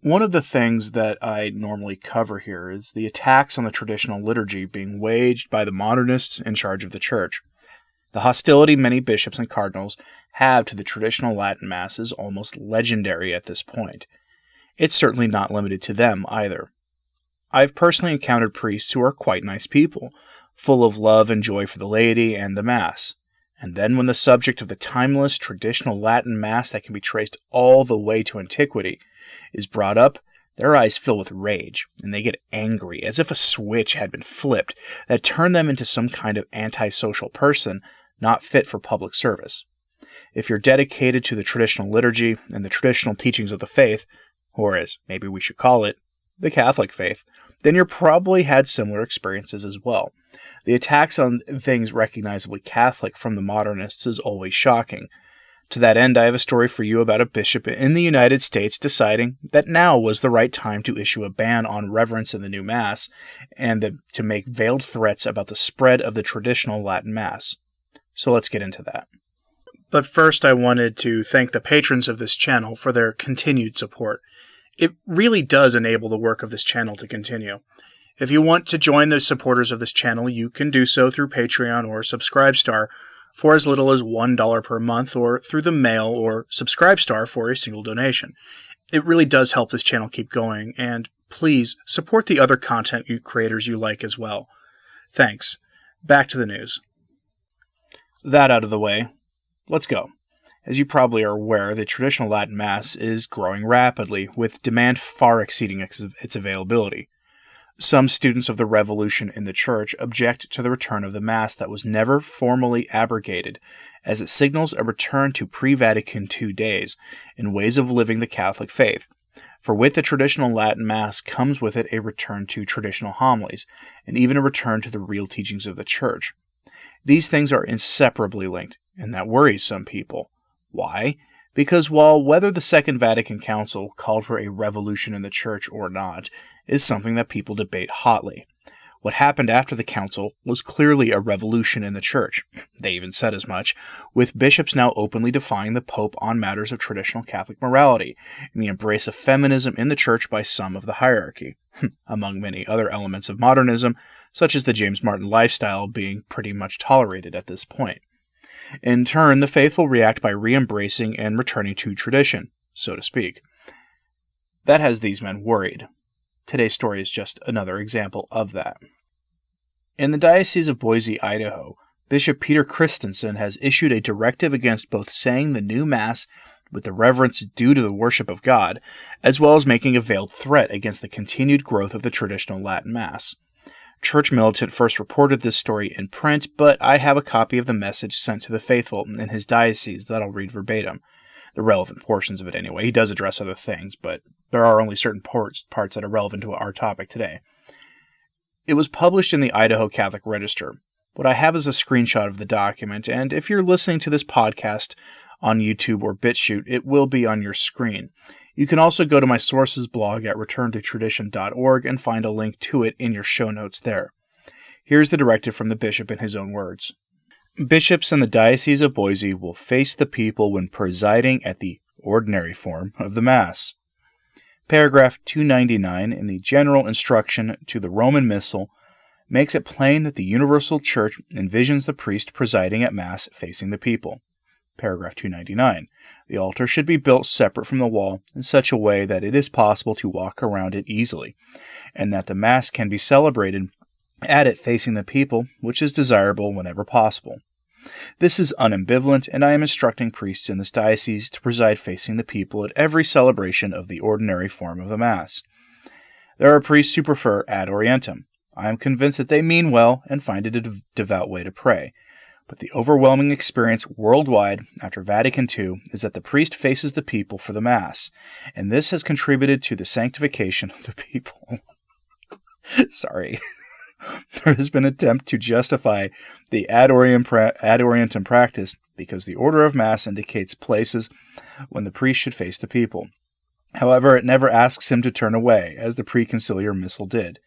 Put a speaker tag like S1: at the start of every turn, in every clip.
S1: One of the things that I normally cover here is the attacks on the traditional liturgy being waged by the Modernists in charge of the Church. The hostility many bishops and cardinals have to the traditional Latin Mass is almost legendary at this point. It's certainly not limited to them either. I've personally encountered priests who are quite nice people, full of love and joy for the laity and the Mass. And then when the subject of the timeless traditional Latin Mass that can be traced all the way to antiquity is brought up, their eyes fill with rage, and they get angry, as if a switch had been flipped that turned them into some kind of antisocial person not fit for public service. If you're dedicated to the traditional liturgy and the traditional teachings of the faith, or as maybe we should call it, the Catholic faith, then you've probably had similar experiences as well. The attacks on things recognizably Catholic from the Modernists is always shocking. To that end, I have a story for you about a bishop in the United States deciding that now was the right time to issue a ban on reverence in the new Mass and to make veiled threats about the spread of the traditional Latin Mass. So let's get into that. But first, I wanted to thank the patrons of this channel for their continued support. It really does enable the work of this channel to continue. If you want to join the supporters of this channel, you can do so through Patreon or Subscribestar for as little as $1 per month, or through the mail or Subscribestar for a single donation. It really does help this channel keep going, and please support the other content creators you like as well. Thanks. Back to the news. That out of the way, let's go. As you probably are aware, the traditional Latin Mass is growing rapidly, with demand far exceeding its availability. Some students of the Revolution in the Church object to the return of the Mass that was never formally abrogated, as it signals a return to pre-Vatican II days and ways of living the Catholic faith. For with the traditional Latin Mass comes with it a return to traditional homilies, and even a return to the real teachings of the Church. These things are inseparably linked, and that worries some people. Why? Because while whether the Second Vatican Council called for a revolution in the Church or not is something that people debate hotly, what happened after the Council was clearly a revolution in the Church. They even said as much, with bishops now openly defying the Pope on matters of traditional Catholic morality, and the embrace of feminism in the Church by some of the hierarchy, among many other elements of modernism, such as the James Martin lifestyle being pretty much tolerated at this point. In turn, the faithful react by re-embracing and returning to tradition, so to speak. That has these men worried. Today's story is just another example of that. In the Diocese of Boise, Idaho, Bishop Peter Christensen has issued a directive against both saying the new Mass with the reverence due to the worship of God, as well as making a veiled threat against the continued growth of the traditional Latin Mass. Church Militant first reported this story in print, but I have a copy of the message sent to the faithful in his diocese that I'll read verbatim. The relevant portions of it anyway. He does address other things, but there are only certain parts that are relevant to our topic today. It was published in the Idaho Catholic Register. What I have is a screenshot of the document, and if you're listening to this podcast on YouTube or BitChute, it will be on your screen. You can also go to my sources blog at returntotradition.org and find a link to it in your show notes there. Here's the directive from the bishop in his own words. Bishops in the Diocese of Boise will face the people when presiding at the ordinary form of the Mass. Paragraph 299 in the General Instruction to the Roman Missal makes it plain that the Universal Church envisions the priest presiding at Mass facing the people. Paragraph 299. The altar should be built separate from the wall in such a way that it is possible to walk around it easily, and that the Mass can be celebrated at it facing the people, which is desirable whenever possible. This is unambivalent, and I am instructing priests in this diocese to preside facing the people at every celebration of the ordinary form of the Mass. There are priests who prefer ad orientem. I am convinced that they mean well and find it a devout way to pray. But the overwhelming experience worldwide after Vatican II is that the priest faces the people for the Mass, and this has contributed to the sanctification of the people. Sorry. There has been an attempt to justify the ad orientem practice because the order of Mass indicates places when the priest should face the people. However, it never asks him to turn away, as the preconciliar missal did.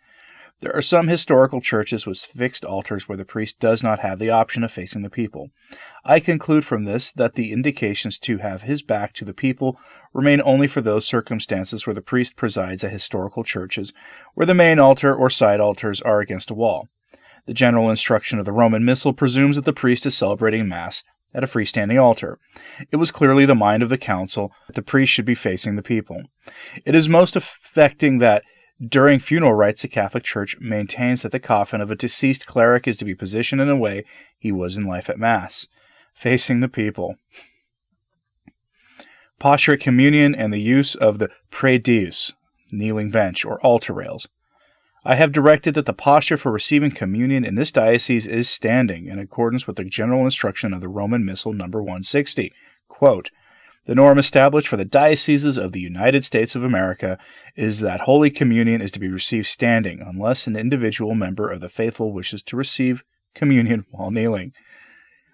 S1: There are some historical churches with fixed altars where the priest does not have the option of facing the people. I conclude from this that the indications to have his back to the people remain only for those circumstances where the priest presides at historical churches, where the main altar or side altars are against a wall. The general instruction of the Roman Missal presumes that the priest is celebrating Mass at a freestanding altar. It was clearly the mind of the council that the priest should be facing the people. It is most affecting that during funeral rites the Catholic Church maintains that the coffin of a deceased cleric is to be positioned in a way he was in life at Mass, facing the people. Posture at communion and the use of the praedius, kneeling bench, or altar rails. I have directed that the posture for receiving communion in this diocese is standing, in accordance with the general instruction of the Roman Missal No. 160. Quote, "The norm established for the dioceses of the United States of America is that Holy Communion is to be received standing, unless an individual member of the faithful wishes to receive communion while kneeling.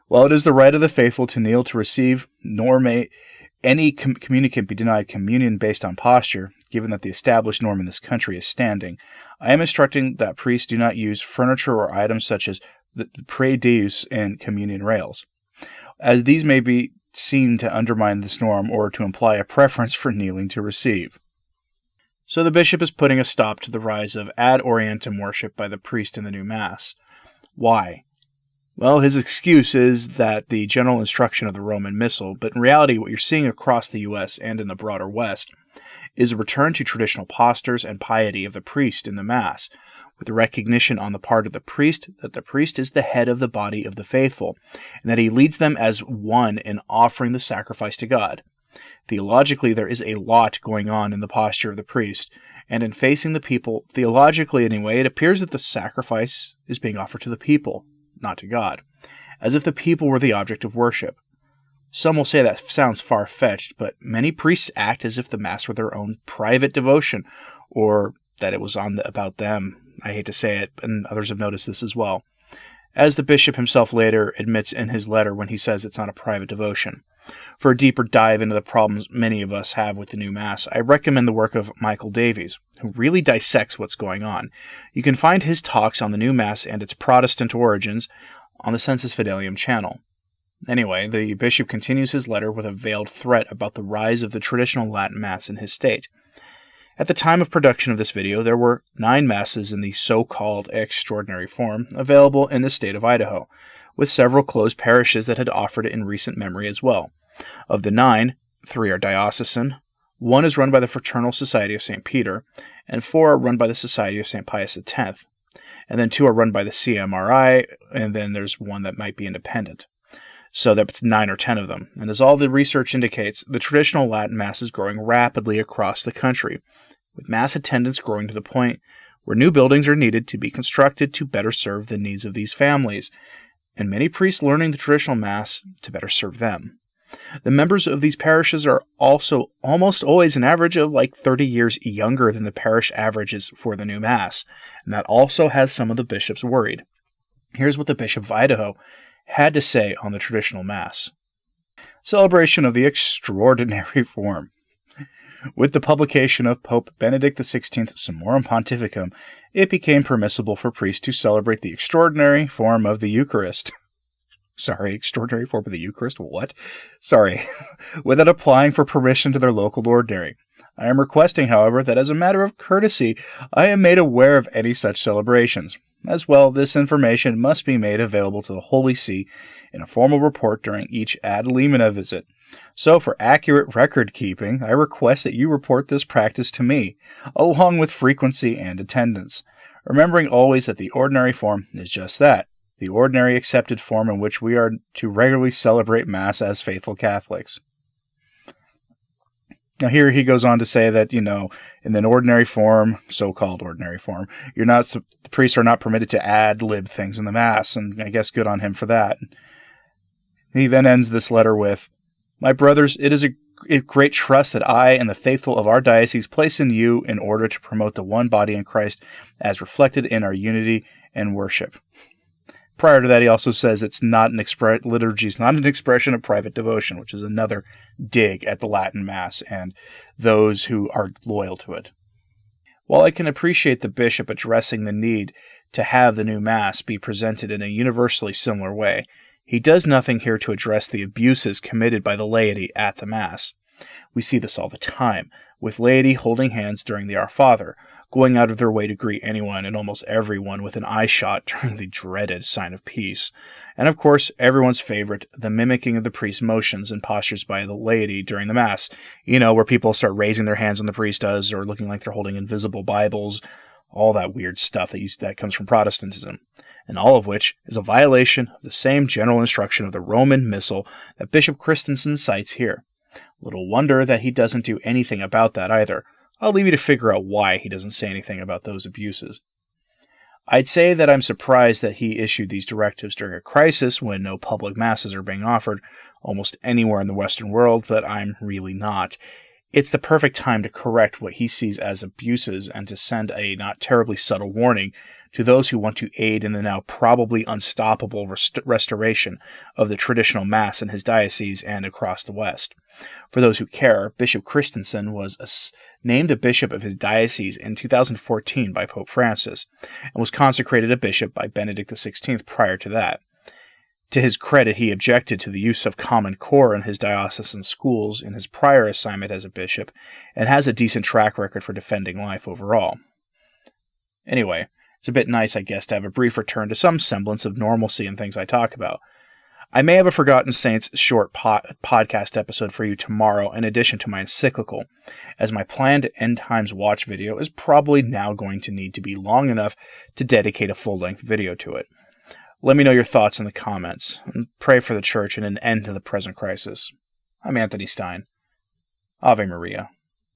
S1: While it is the right of the faithful to kneel to receive, nor may any communicant be denied communion based on posture, given that the established norm in this country is standing, I am instructing that priests do not use furniture or items such as the praedius and communion rails, as these may be seen to undermine this norm or to imply a preference for kneeling to receive." So the bishop is putting a stop to the rise of ad orientem worship by the priest in the new Mass. Why? Well, his excuse is that the general instruction of the Roman Missal, but in reality what you're seeing across the U.S. and in the broader West is a return to traditional postures and piety of the priest in the Mass, with the recognition on the part of the priest that the priest is the head of the body of the faithful, and that he leads them as one in offering the sacrifice to God. Theologically, there is a lot going on in the posture of the priest, and in facing the people, theologically anyway, it appears that the sacrifice is being offered to the people, not to God, as if the people were the object of worship. Some will say that sounds far-fetched, but many priests act as if the Mass were their own private devotion, or that it was about them. I hate to say it, and others have noticed this as well, as the bishop himself later admits in his letter when he says it's not a private devotion. For a deeper dive into the problems many of us have with the new Mass, I recommend the work of Michael Davies, who really dissects what's going on. You can find his talks on the new Mass and its Protestant origins on the Sensus Fidelium channel. Anyway, the bishop continues his letter with a veiled threat about the rise of the traditional Latin Mass in his state. At the time of production of this video, there were 9 Masses in the so-called extraordinary form available in the state of Idaho, with several closed parishes that had offered it in recent memory as well. Of the 9, 3 are diocesan, 1 is run by the Fraternal Society of St. Peter, and 4 are run by the Society of St. Pius X, and then 2 are run by the CMRI, and then there's 1 that might be independent. So that's 9 or 10 of them. And as all the research indicates, the traditional Latin Mass is growing rapidly across the country, with Mass attendance growing to the point where new buildings are needed to be constructed to better serve the needs of these families, and many priests learning the traditional Mass to better serve them. The members of these parishes are also almost always an average of like 30 years younger than the parish averages for the new Mass, and that also has some of the bishops worried. Here's what the Bishop of Idaho had to say on the traditional Mass. Celebration of the extraordinary form. With the publication of Pope Benedict XVI Summorum Pontificum, it became permissible for priests to celebrate the extraordinary form of the Eucharist. Extraordinary form of the Eucharist? What? Without applying for permission to their local ordinary. I am requesting, however, that as a matter of courtesy, I am made aware of any such celebrations. As well, this information must be made available to the Holy See in a formal report during each ad limina visit. So, for accurate record-keeping, I request that you report this practice to me, along with frequency and attendance, remembering always that the ordinary form is just that, the ordinary accepted form in which we are to regularly celebrate Mass as faithful Catholics. Now here he goes on to say that, in an ordinary form, so-called ordinary form, the priests are not permitted to ad-lib things in the Mass, and I guess good on him for that. He then ends this letter with, "My brothers, it is a great trust that I and the faithful of our diocese place in you in order to promote the one body in Christ as reflected in our unity and worship." Prior to that, he also says liturgy is not an expression of private devotion, which is another dig at the Latin Mass and those who are loyal to it. While I can appreciate the bishop addressing the need to have the new Mass be presented in a universally similar way, he does nothing here to address the abuses committed by the laity at the Mass. We see this all the time, with laity holding hands during the Our Father, going out of their way to greet anyone and almost everyone with an eye shot during the dreaded sign of peace. And of course, everyone's favorite, the mimicking of the priest's motions and postures by the laity during the Mass. Where people start raising their hands when the priest does, or looking like they're holding invisible Bibles, all that weird stuff that comes from Protestantism. And all of which is a violation of the same general instruction of the Roman Missal that Bishop Christensen cites here. Little wonder that he doesn't do anything about that either. I'll leave you to figure out why he doesn't say anything about those abuses. I'd say that I'm surprised that he issued these directives during a crisis when no public masses are being offered almost anywhere in the Western world, but I'm really not. It's the perfect time to correct what he sees as abuses and to send a not terribly subtle warning to those who want to aid in the now probably unstoppable restoration of the traditional Mass in his diocese and across the West. For those who care, Bishop Christensen was named a bishop of his diocese in 2014 by Pope Francis, and was consecrated a bishop by Benedict XVI prior to that. To his credit, he objected to the use of Common Core in his diocesan schools in his prior assignment as a bishop, and has a decent track record for defending life overall. Anyway, it's a bit nice, I guess, to have a brief return to some semblance of normalcy in things I talk about. I may have a Forgotten Saints short podcast episode for you tomorrow in addition to my encyclical, as my planned End Times Watch video is probably now going to need to be long enough to dedicate a full-length video to it. Let me know your thoughts in the comments, and pray for the Church and an end to the present crisis. I'm Anthony Stine. Ave Maria.